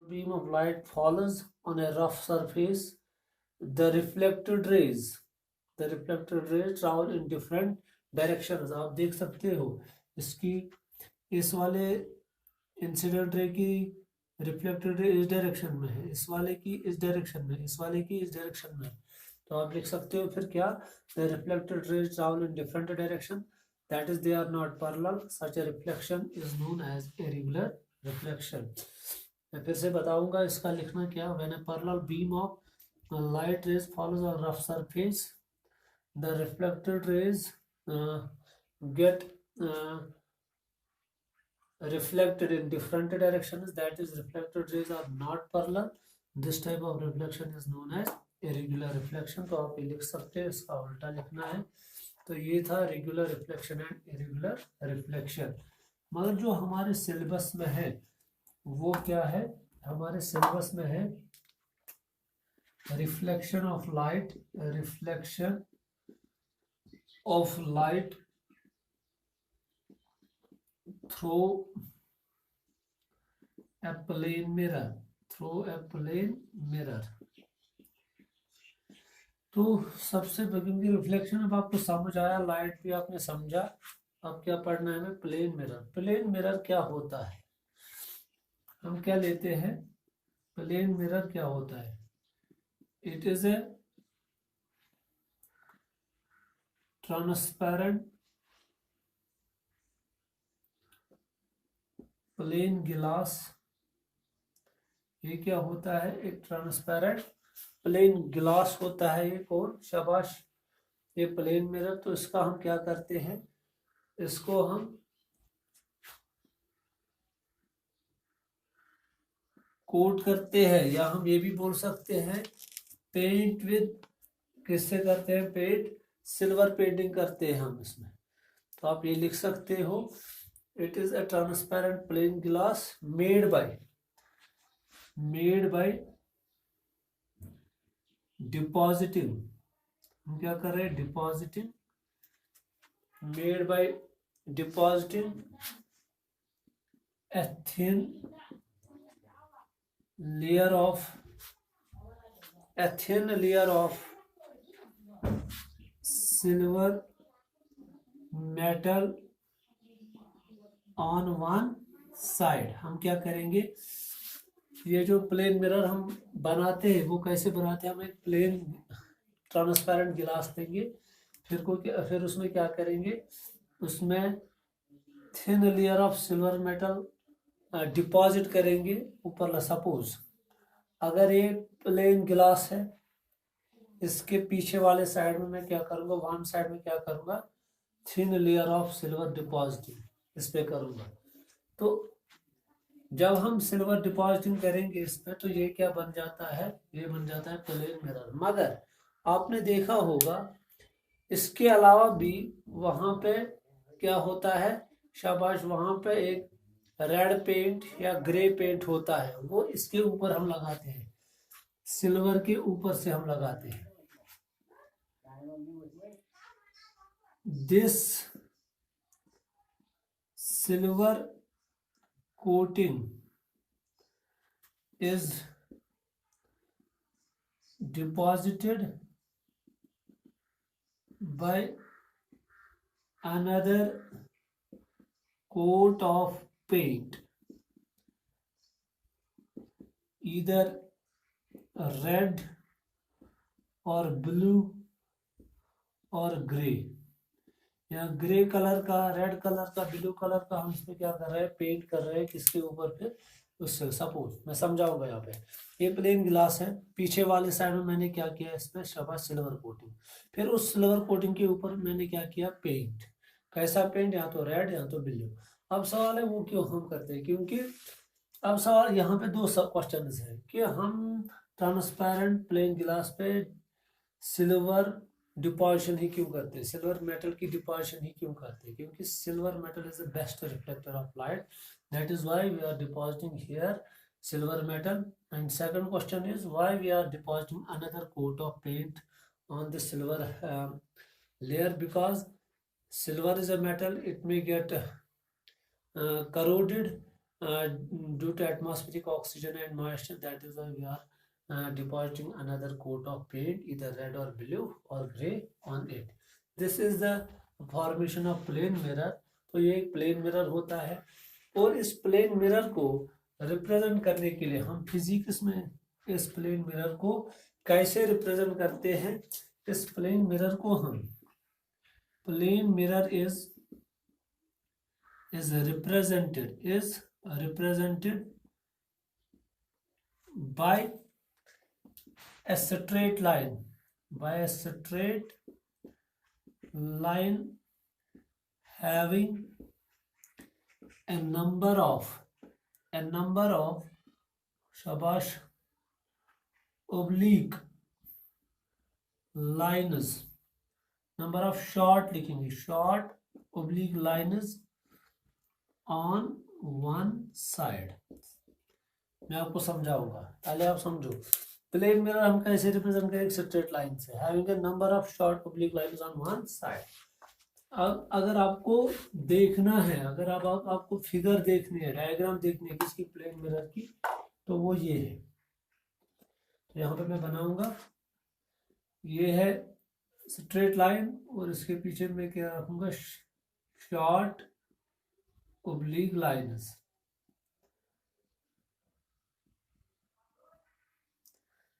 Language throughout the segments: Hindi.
beam of light falls on a rough surface, the reflected rays travel in different directions. आप देख सकते हो इसकी, इस वाले इंसिडेंट रे की रिफ्लेक्टेड रे इस डायरेक्शन में है, इस वाले की इस डायरेक्शन में, इस वाले की इस डायरेक्शन में। तो आप लिख सकते हो फिर क्या, the reflected rays travel in different direction, that is they are not parallel, such a reflection is known as irregular reflection. मैं फिर से बताऊंगा इसका लिखना क्या, when a parallel beam of light rays follows a rough surface, the reflected rays get reflected in different directions, that is reflected rays are not parallel, this type of reflection is known as irregular reflection। तो आप ये लिख सकते हैं, इसका उल्टा लिखना है। तो ये था regular reflection and irregular reflection. मगर जो हमारे सिलेबस में है वो क्या है, हमारे सिलेबस में है reflection of light through a plane mirror। तो सबसे क्योंकि रिफ्लेक्शन अब आपको समझ आया, लाइट भी आपने समझा, अब क्या पढ़ना है हमें, प्लेन मिरर क्या होता है, हम क्या लेते हैं, प्लेन मिरर क्या होता है, it is a transparent plane glass. ये क्या होता है, एक ट्रांसपेरेंट प्लेन गिलास होता है ये, कौन, शाबाश, ये प्लेन मिरर। तो इसका हम क्या करते हैं, इसको हम कोट करते हैं, या हम ये भी बोल सकते हैं पेंट विद, किससे करते हैं, पेंट, सिल्वर पेंटिंग करते हैं हम इसमें। तो आप ये लिख सकते हो, it is a transparent plane glass made by depositing, हम क्या कर रहे हैं, depositing, made by depositing a thin layer of silver metal on one side। हम क्या करेंगे, ये जो प्लेन मिरर हम बनाते हैं वो कैसे बनाते हैं, हम एक प्लेन ट्रांसपेरेंट गिलास लेंगे, फिर उसमें क्या करेंगे, उसमें thin layer of silver metal deposit करेंगे ऊपर। सपोज अगर ये प्लेन गिलास है, इसके पीछे वाले साइड में मैं क्या करूंगा, वन साइड में क्या करूंगा, thin layer of silver depositing इस पे करूंगा। तो जब हम सिल्वर डिपॉजिटिंग करेंगे इस पे, तो ये क्या बन जाता है, ये बन जाता है प्लेन मिरर। मगर आपने देखा होगा इसके अलावा भी वहां पे क्या होता है, शाबाश, वहां पे एक रेड पेंट या ग्रे पेंट होता है, वो इसके ऊपर हम लगाते हैं, सिल्वर के ऊपर से हम लगाते हैं। This silver coating is deposited by another coat of paint, either red or blue or grey। यहाँ ग्रे कलर का, रेड कलर का, ब्लू कलर का हम इसमें क्या कर रहे हैं, पेंट कर रहे हैं, किसके ऊपर, फिर उससे। सपोज मैं समझाऊंगा, यहाँ पे ये प्लेन गिलास है, पीछे वाले साइड में मैंने क्या किया, इसमें शाबाश सिल्वर कोटिंग, फिर उस सिल्वर कोटिंग के ऊपर मैंने क्या किया, पेंट। कैसा पेंट, या तो रेड या तो ब्लू। अब सवाल है वो क्यों हम करते हैं, क्योंकि अब सवाल यहाँ पे दो क्वेश्चन है कि हम ट्रांसपेरेंट प्लेन गिलास पे सिल्वर डिपॉजिशन ही क्यों करते हैं, सिल्वर मेटल की डिपॉजिशन ही क्यों करते हैं, क्योंकि silver metal is the best reflector of light, that is why we are depositing here silver metal। And second question is why we are depositing another coat of paint on the silver layer, because silver is a metal, it may get corroded due to atmospheric oxygen and moisture, that is why we are depositing another coat of paint, either red or blue or gray on it. This is the formation of plane mirror. तो ये एक प्लेन मिरर होता है, और इस प्लेन मिरर को रिप्रेजेंट करने के लिए हम फिजिक्स में इस प्लेन मिरर को कैसे रिप्रेजेंट करते हैं? इस प्लेन मिरर को हम plane mirror is represented by a straight line, having a number of shabash oblique lines, number of short लिखेंगे, short oblique lines on one side. मैं आपको समझाऊंगा, पहले आप समझो. प्लेन मिरर हम कैसे रिप्रेजेंट करें? स्ट्रेट लाइन से, having a number of short oblique lines on one side. अगर आपको देखना है, अगर आपको फिगर देखनी है, डायग्राम देखनी है किसकी? प्लेन मिरर की, तो वो ये है. तो यहाँ पे मैं बनाऊंगा, ये है स्ट्रेट लाइन, और इसके पीछे मैं क्या रखूंगा? Short oblique lines.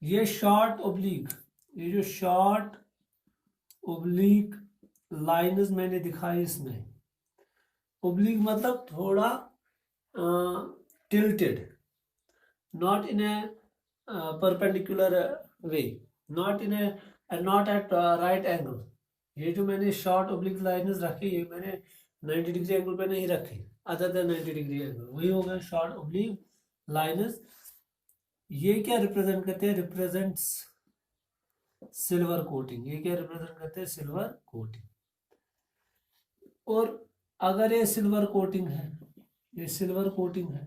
ये शॉर्ट ओब्लिक, ये जो शॉर्ट ओब्लिक लाइन्स मैंने दिखाई, इसमें ओब्लिक मतलब थोड़ा tilted, not in A perpendicular way, not at right angle. ये जो मैंने शॉर्ट ओब्लिक लाइन्स रखे, ये मैंने 90 डिग्री एंगल पे नहीं रखे, अदर देन 90 डिग्री एंगल, वही हो गया शॉर्ट ओब्लिक लाइन्स. ये क्या रिप्रेजेंट करते हैं? Represents silver coating. ये क्या रिप्रेजेंट करते हैं? Silver coating. और अगर ये सिल्वर कोटिंग है, ये सिल्वर कोटिंग है,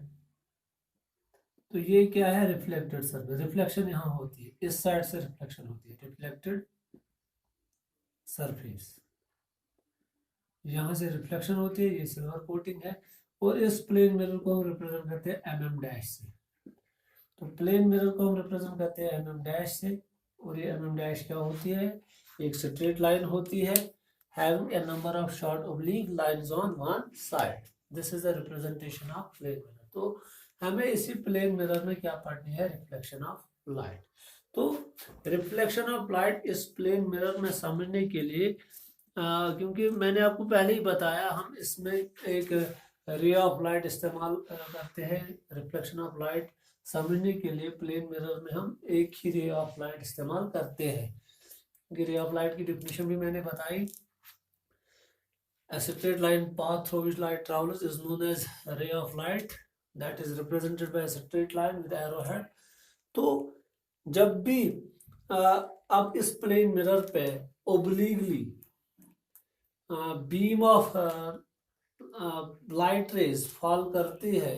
तो ये क्या है? Reflected surface. रिफ्लेक्शन यहाँ होती है, इस साइड से रिफ्लेक्शन होती है, रिफ्लेक्टेड सरफेस. यहाँ से रिफ्लेक्शन होती है, ये सिल्वर कोटिंग है. और इस प्लेन मिरर को हम रिप्रेजेंट करते हैं mm डैश से. तो प्लेन मिरर को हम रिप्रेजेंट करते हैं mm डैश से, और ये mm डैश क्या होती है? एक स्ट्रेट लाइन होती है, having a number of short oblique lines on one side. This is the representation of plane mirror. तो हमें इसी प्लेन मिरर में क्या पढ़नी है? Reflection of light. तो रिफ्लेक्शन ऑफ लाइट इस प्लेन मिरर में समझने के लिए, क्योंकि मैंने आपको पहले ही बताया, हम इसमें एक रे ऑफ लाइट इस्तेमाल करते हैं. रिफ्लेक्शन ऑफ लाइट समझने के लिए प्लेन मिरर में हम एक ही रे ऑफ लाइट इस्तेमाल करते हैं. रे ऑफ लाइट की डिफिनेशन भी मैंने बताई. A straight line path through which light travels is known as a ray of light, that is represented by a straight line with arrowhead. तो जब भी आप इस प्लेन मिरर पे obliquely beam of light raise fall करती है,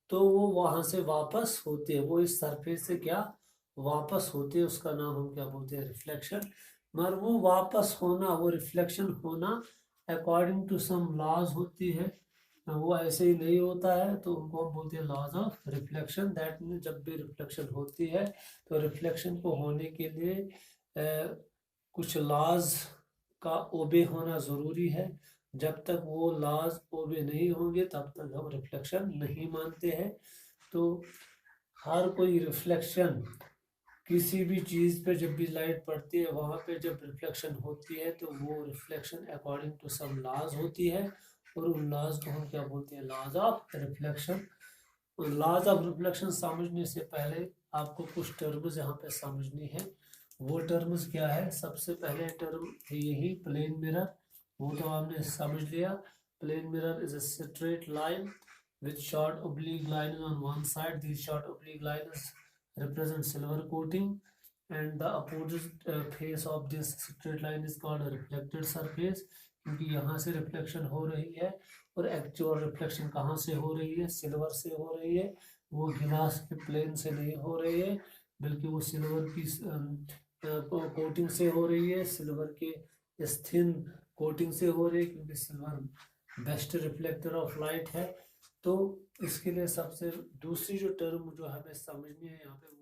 तो वो वहां से वापस होती है, वो इस सरफेस से क्या वापस होती है, उसका नाम हम क्या बोलते हैं? रिफ्लेक्शन. मगर वो वापस होना, वो रिफ्लेक्शन होना अकॉर्डिंग टू सम लॉज होती है, वो ऐसे ही नहीं होता है, तो उनको हम बोलते हैं laws of reflection. That mean जब भी रिफ्लेक्शन होती है, तो रिफ्लेक्शन को होने के लिए कुछ लॉज का ओबे होना ज़रूरी है. जब तक वो लॉज ओबे नहीं होंगे, तब तक हम रिफ्लेक्शन नहीं मानते हैं. तो हर कोई रिफ्लेक्शन, किसी भी चीज़ पे जब भी लाइट पड़ती है, वहाँ पे जब रिफ्लेक्शन होती है, तो वो reflection according to some laws होती है, और उन लॉज को हम क्या बोलते हैं? Laws of reflection. और लॉज ऑफ रिफ्लेक्शन समझने से पहले आपको कुछ टर्म्स यहाँ पे समझनी है. वो टर्म्स क्या है? सबसे पहले टर्म है यही प्लेन मिरर, वो तो आपने समझ लिया. Plane mirror is a straight line with short oblique lines on one side. These short oblique lines represent silver coating, and the opposite face of this straight line is called a reflected surface, क्योंकि यहाँ से रिफ्लेक्शन हो रही है, और एक्चुअल रिफ्लेक्शन कहाँ से हो रही है? सिल्वर से हो रही है. वो गिलास के प्लेन से नहीं हो रही है, बल्कि वो सिल्वर की कोटिंग से हो रही है, सिल्वर के थिन कोटिंग से हो रही है, क्योंकि silver best reflector of light है. तो इसके लिए सबसे दूसरी जो टर्म जो हमें समझनी है यहाँ पे